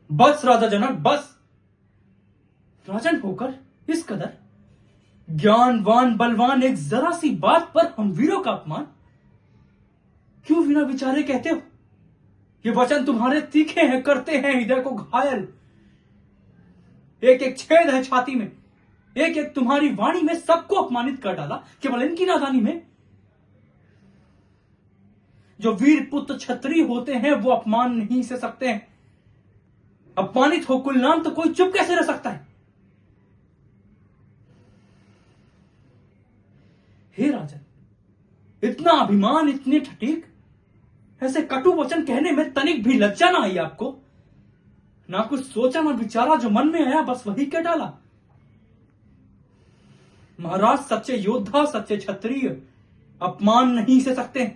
बस राजा जनक, बस। राजन होकर इस कदर ज्ञानवान बलवान एक जरा सी बात पर हम वीरों का अपमान क्यों बिना विचारे कहते हो? ये वचन तुम्हारे तीखे हैं, करते हैं हृदय को घायल। एक एक छेद है छाती में, एक एक तुम्हारी वाणी में सबको अपमानित कर डाला केवल इनकी नादानी में। जो वीर पुत्र क्षत्रिय होते हैं वो अपमान नहीं सह सकते हैं। अपमानित हो कुलनाम तो कोई चुप कैसे रह सकता है? हे राजन, इतना अभिमान, इतने ठटीक, ऐसे कटु वचन कहने में तनिक भी लज्जा ना आई आपको? ना कुछ सोचा ना विचारा, जो मन में आया बस वही कह डाला। महाराज सच्चे योद्धा, सच्चे क्षत्रिय अपमान नहीं सह सकते।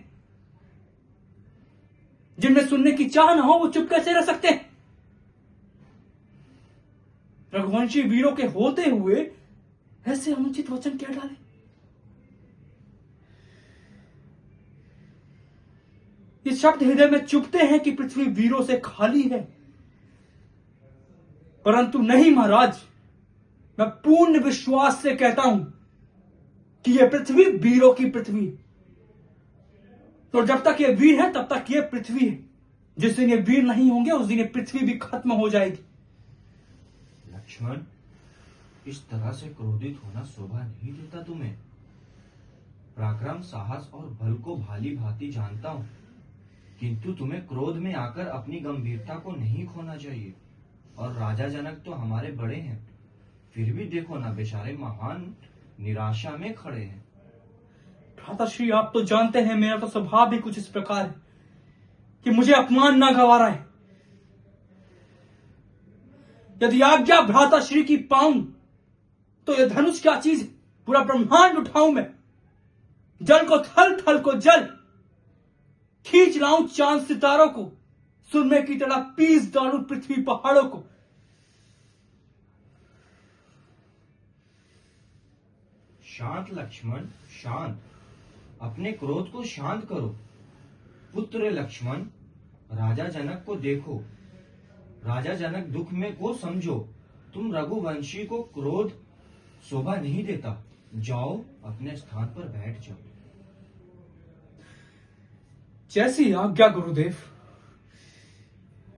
जिनमें सुनने की चाह ना हो वो चुप कैसे रह सकते हैं? रघुवंशी वीरों के होते हुए ऐसे अनुचित वचन क्या डाले? ये शब्द हृदय में चुभते हैं कि पृथ्वी वीरों से खाली है, परंतु नहीं महाराज, मैं पूर्ण विश्वास से कहता हूं कि यह पृथ्वी वीरों की पृथ्वी है। तो जब तक ये वीर है तब तक ये पृथ्वी है। जिस दिन ये वीर नहीं होंगे उस दिन ये पृथ्वी भी खत्म हो जाएगी। लक्ष्मण, इस तरह से क्रोधित होना शोभा नहीं देता तुम्हें। पराक्रम, साहस और बल को भाली भांति जानता हूं, किंतु तुम्हें क्रोध में आकर अपनी गंभीरता को नहीं खोना चाहिए। और राजा जनक तो हमारे बड़े हैं, फिर भी देखो ना, बेचारे महान निराशा में खड़े हैं। भ्राताश्री, आप तो जानते हैं मेरा तो स्वभाव भी कुछ इस प्रकार है कि मुझे अपमान ना गवारा है। यदि आज्ञा भ्राताश्री की पाऊं तो यह धनुष क्या चीज है? पूरा ब्रह्मांड उठाऊं मैं, जल को थल, थल को जल, खींच लाऊं चांद सितारों को, सुरमे की तरह पीस डालूं पृथ्वी पहाड़ों को। शांत लक्ष्मण, शांत। अपने क्रोध को शांत करो। पुत्र लक्ष्मण, राजा जनक को देखो, राजा जनक दुख में को समझो। तुम रघुवंशी को क्रोध शोभा नहीं देता। जाओ, अपने स्थान पर बैठ जाओ। जैसी आज्ञा गुरुदेव।